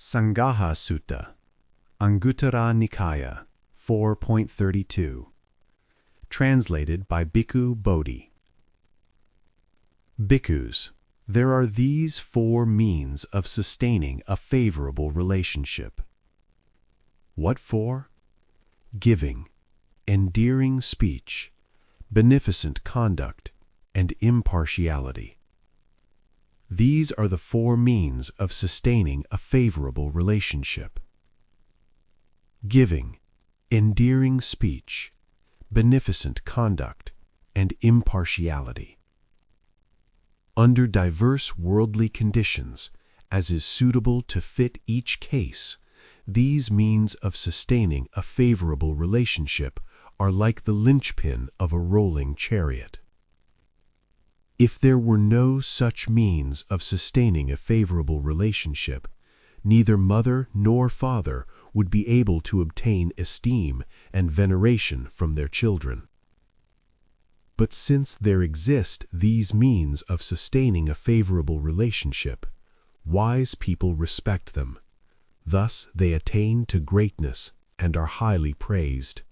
Saṅgahasutta, Aṅguttara Nikāya, 4.32. Translated by Bhikkhu Bodhi. Bhikkhus, there are these 4 means of sustaining a favorable relationship. What 4? Giving, endearing speech, beneficent conduct, and impartiality. These are the 4 means of sustaining a favorable relationship. Giving, endearing speech, beneficent conduct, and impartiality. Under diverse worldly conditions, as is suitable to fit each case, these means of sustaining a favorable relationship are like the linchpin of a rolling chariot. If there were no such means of sustaining a favorable relationship, neither mother nor father would be able to obtain esteem and veneration from their children. But since there exist these means of sustaining a favorable relationship, wise people respect them. Thus they attain to greatness and are highly praised.